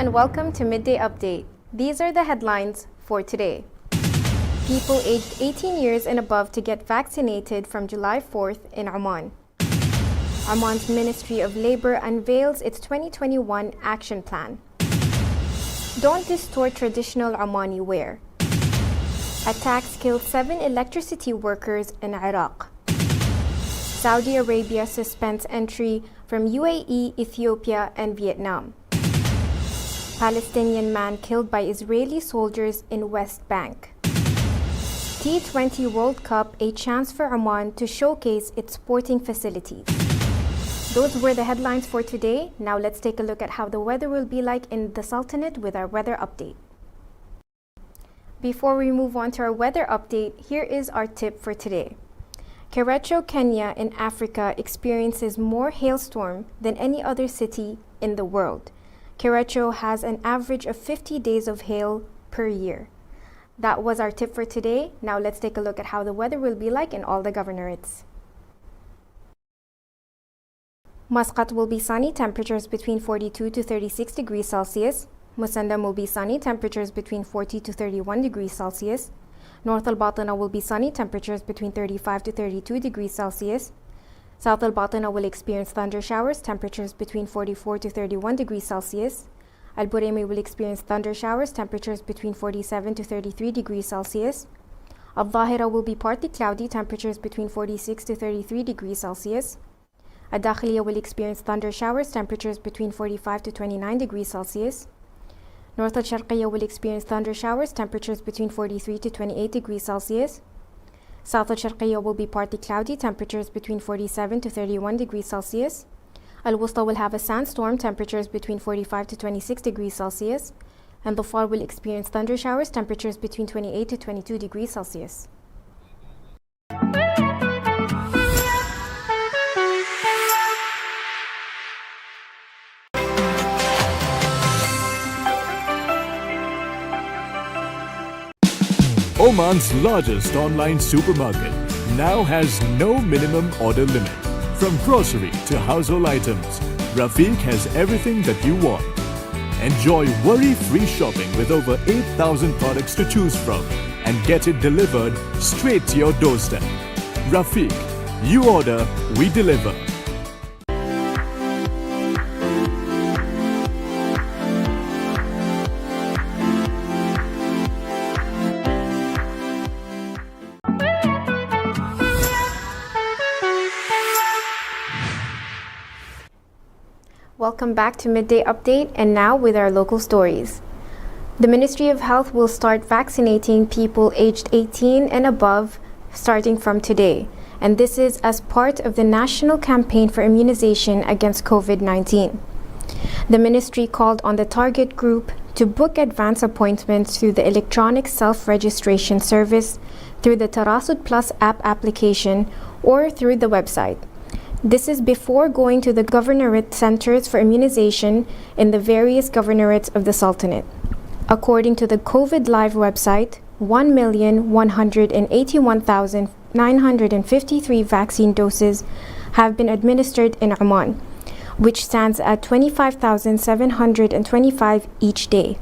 and welcome to Midday Update. These are the headlines for today. People aged 18 years and above to get vaccinated from July 4th in Oman. Oman's Ministry of Labor unveils its 2021 action plan. Don't distort traditional Omani wear. Attacks killed 7 electricity workers in Iraq. Saudi Arabia suspends entry from UAE, Ethiopia, and Vietnam. Palestinian man killed by Israeli soldiers in West Bank. T20 World Cup, a chance for Oman to showcase its sporting facilities. Those were the headlines for today. Now let's take a look at how the weather will be like in the Sultanate with our weather update. Before we move on to our weather update, here is our tip for today. Kericho, Kenya in Africa experiences more hailstorm than any other city in the world. Kericho has an average of 50 days of hail per year. That was our tip for today. Now let's take a look at how the weather will be like in all the governorates. Muscat will be sunny, temperatures between 42 to 36 degrees Celsius. Musandam will be sunny, temperatures between 40 to 31 degrees Celsius. North Al-Batina will be sunny, temperatures between 35 to 32 degrees Celsius. South Al-Batina will experience thunder showers, temperatures between 44 to 31 degrees Celsius. Al-Buraymi will experience thunder showers, temperatures between 47 to 33 degrees Celsius. Al-Dhahira will be partly cloudy, temperatures between 46 to 33 degrees Celsius. Al-Dakhiliya will experience thunder showers, temperatures between 45 to 29 degrees Celsius. North Al-Sharqiyya will experience thunder showers, temperatures between 43 to 28 degrees Celsius. South Al-Sharqiyya will be partly cloudy, temperatures between 47 to 31 degrees Celsius. Al-Wusta will have a sandstorm, temperatures between 45 to 26 degrees Celsius. And Dhofar will experience thunder showers, temperatures between 28 to 22 degrees Celsius. Oman's largest online supermarket now has no minimum order limit. From grocery to household items, Rafiq has everything that you want. Enjoy worry-free shopping with over 8,000 products to choose from and get it delivered straight to your doorstep. Rafiq, you order, we deliver. Welcome back to Midday Update, and now with our local stories. The Ministry of Health will start vaccinating people aged 18 and above starting from today, and this is as part of the national campaign for immunization against COVID-19. The ministry called on the target group to book advance appointments through the electronic self-registration service, through the Tarasud Plus app application, or through the website. This is before going to the governorate centers for immunization in the various governorates of the Sultanate. According to the COVID Live website, 1,181,953 vaccine doses have been administered in Oman, which stands at 25,725 each day.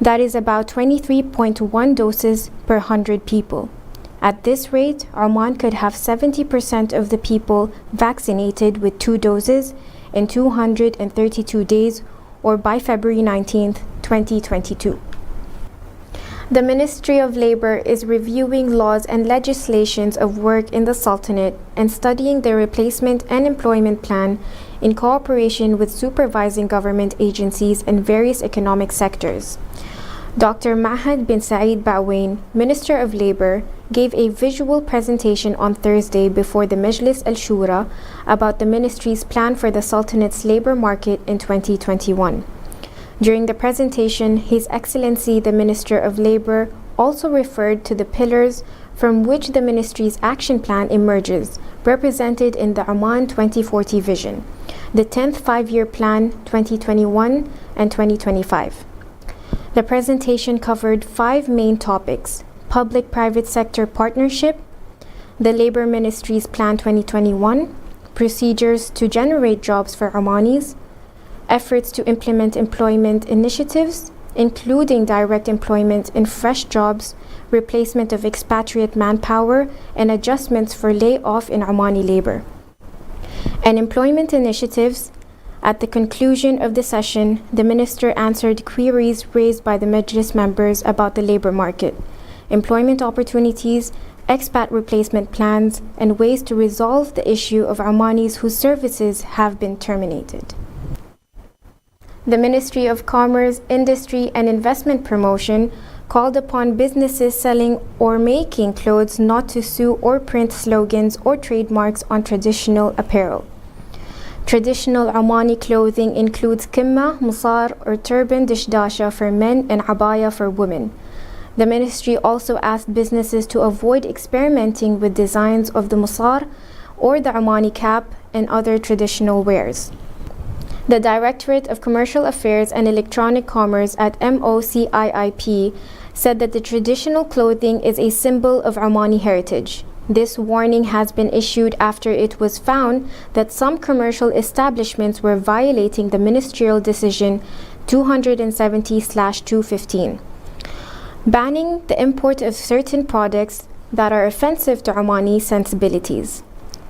That is about 23.1 doses per 100 people. At this rate, Oman could have 70% of the people vaccinated with 2 doses in 232 days, or by February 19, 2022. The Ministry of Labor is reviewing laws and legislations of work in the Sultanate and studying the replacement and employment plan in cooperation with supervising government agencies and various economic sectors. Dr. Mahad bin Saeed Bawain, Minister of Labor, gave a visual presentation on Thursday before the Majlis al-Shura about the ministry's plan for the Sultanate's labor market in 2021. During the presentation, His Excellency the Minister of Labor also referred to the pillars from which the ministry's action plan emerges, represented in the Oman 2040 vision, the 10th Five-Year Plan 2021 and 2025. The presentation covered 5 main topics: public-private sector partnership, the Labor Ministry's Plan 2021, procedures to generate jobs for Omanis, efforts to implement employment initiatives, including direct employment in fresh jobs, replacement of expatriate manpower, and adjustments for layoff in Omani labor. And employment initiatives. At the conclusion of the session, the minister answered queries raised by the Majlis members about the labor market, employment opportunities, expat replacement plans, and ways to resolve the issue of Omanis whose services have been terminated. The Ministry of Commerce, Industry and Investment Promotion called upon businesses selling or making clothes not to sue or print slogans or trademarks on traditional apparel. Traditional Omani clothing includes kimma, musar or turban dishdasha for men and abaya for women. The ministry also asked businesses to avoid experimenting with designs of the musar or the Omani cap and other traditional wares. The Directorate of Commercial Affairs and Electronic Commerce at MOCIIP said that the traditional clothing is a symbol of Omani heritage. This warning has been issued after it was found that some commercial establishments were violating the Ministerial Decision 270/215, banning the import of certain products that are offensive to Omani sensibilities.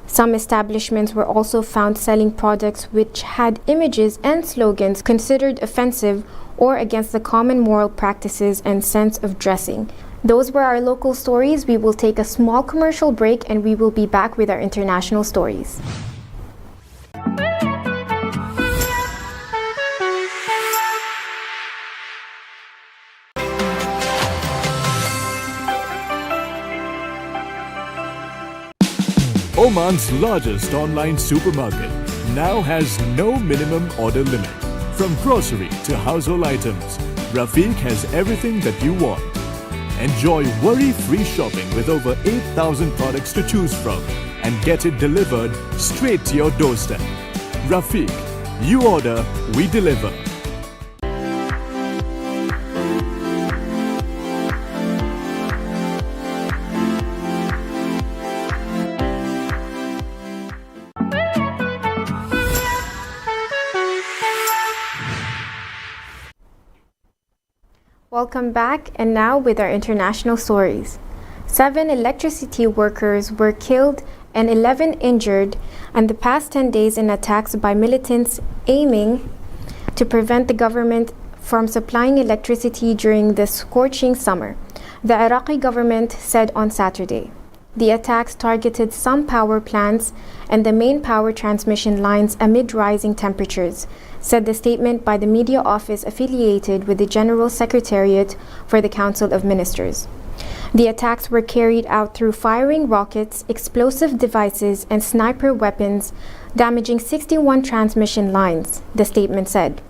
Some establishments were also found selling products which had images and slogans considered offensive or against the common moral practices and sense of dressing. Those were our local stories. We will take a small commercial break and we will be back with our international stories. Oman's largest online supermarket now has no minimum order limit. From grocery to household items, Rafiq has everything that you want. Enjoy worry-free shopping with over 8,000 products to choose from and get it delivered straight to your doorstep. Rafiq, you order, we deliver. Welcome back, and now with our international stories. 7 electricity workers were killed and 11 injured in the past 10 days in attacks by militants aiming to prevent the government from supplying electricity during the scorching summer, the Iraqi government said on Saturday. The attacks targeted some power plants and the main power transmission lines amid rising temperatures, said the statement by the media office affiliated with the General Secretariat for the Council of Ministers. The attacks were carried out through firing rockets, explosive devices, and sniper weapons, damaging 61 transmission lines, the statement said.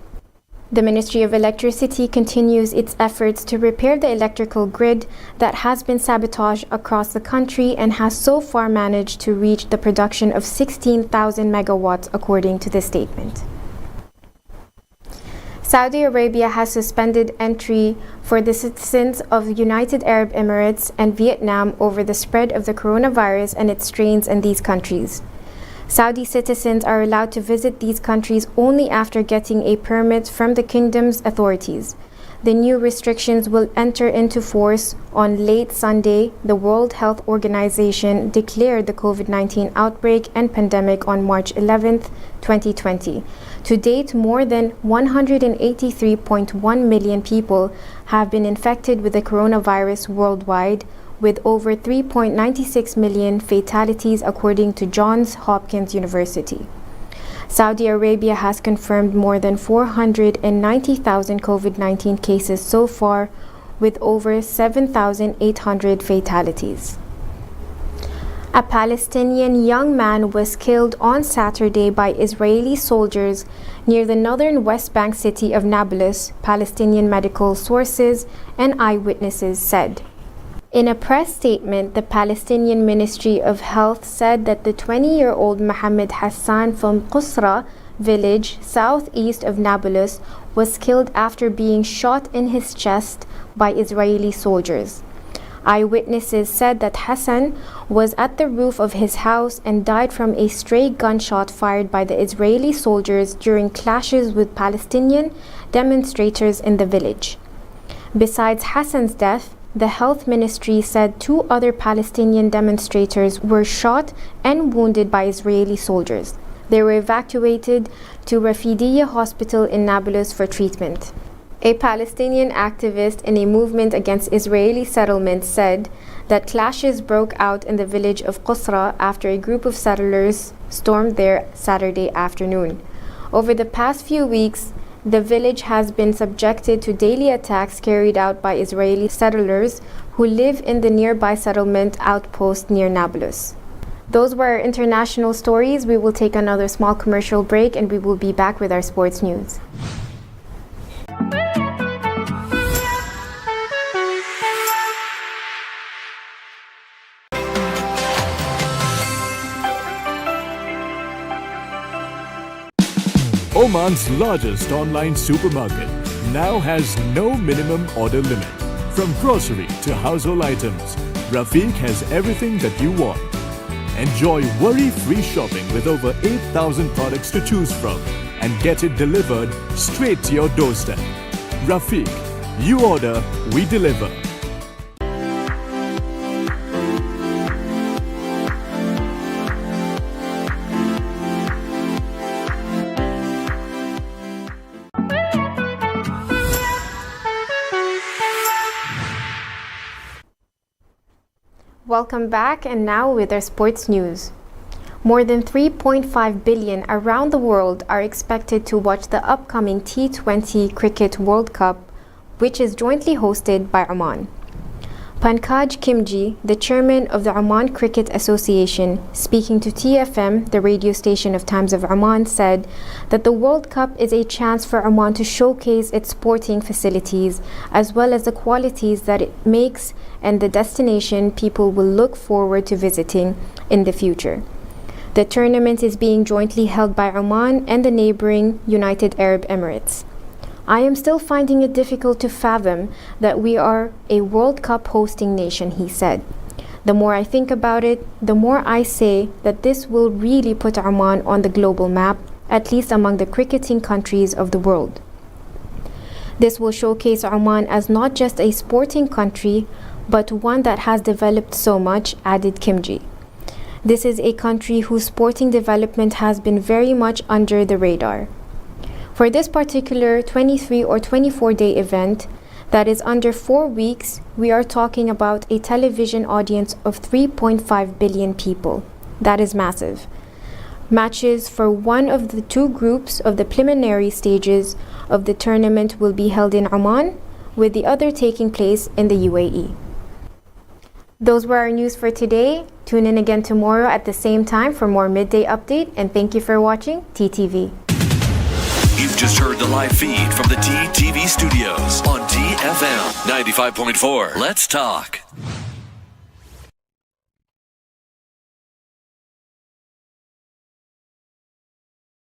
The Ministry of Electricity continues its efforts to repair the electrical grid that has been sabotaged across the country and has so far managed to reach the production of 16,000 megawatts, according to the statement. Saudi Arabia has suspended entry for the citizens of the United Arab Emirates and Vietnam over the spread of the coronavirus and its strains in these countries. Saudi citizens are allowed to visit these countries only after getting a permit from the kingdom's authorities. The new restrictions will enter into force on late Sunday. The World Health Organization declared the COVID-19 outbreak and pandemic on March 11, 2020. To date, more than 183.1 million people have been infected with the coronavirus worldwide, with over 3.96 million fatalities, according to Johns Hopkins University. Saudi Arabia has confirmed more than 490,000 COVID-19 cases so far, with over 7,800 fatalities. A Palestinian young man was killed on Saturday by Israeli soldiers near the northern West Bank city of Nablus, Palestinian medical sources and eyewitnesses said. In a press statement, the Palestinian Ministry of Health said that the 20-year-old Mohammed Hassan from Qusra village, southeast of Nablus, was killed after being shot in his chest by Israeli soldiers. Eyewitnesses said that Hassan was at the roof of his house and died from a stray gunshot fired by the Israeli soldiers during clashes with Palestinian demonstrators in the village. Besides Hassan's death, the health ministry said 2 other Palestinian demonstrators were shot and wounded by Israeli soldiers. They were evacuated to Rafidiyya Hospital in Nablus for treatment. A Palestinian activist in a movement against Israeli settlements said that clashes broke out in the village of Qusra after a group of settlers stormed there Saturday afternoon. Over the past few weeks, the village has been subjected to daily attacks carried out by Israeli settlers who live in the nearby settlement outpost near Nablus. Those were our international stories. We will take another small commercial break and we will be back with our sports news. Oman's largest online supermarket now has no minimum order limit. From grocery to household items, Rafiq has everything that you want. Enjoy worry-free shopping with over 8,000 products to choose from and get it delivered straight to your doorstep. Rafiq, you order, we deliver. Welcome back, and now with our sports news. More than 3.5 billion around the world are expected to watch the upcoming T20 Cricket World Cup, which is jointly hosted by Oman. Pankaj Kimji, the chairman of the Oman Cricket Association, speaking to TFM, the radio station of Times of Oman, said that the World Cup is a chance for Oman to showcase its sporting facilities as well as the qualities that it makes and the destination people will look forward to visiting in the future. The tournament is being jointly held by Oman and the neighboring United Arab Emirates. I am still finding it difficult to fathom that we are a World Cup hosting nation, he said. The more I think about it, the more I say that this will really put Oman on the global map, at least among the cricketing countries of the world. This will showcase Oman as not just a sporting country, but one that has developed so much, added Kimji. This is a country whose sporting development has been very much under the radar. For this particular 23 or 24-day event that is under 4 weeks, we are talking about a television audience of 3.5 billion people. That is massive. Matches for one of the 2 groups of the preliminary stages of the tournament will be held in Oman, with the other taking place in the UAE. Those were our news for today. Tune in again tomorrow at the same time for more midday update, and thank you for watching TTV. You've just heard the live feed from the TTV studios on TFM 95.4. Let's talk.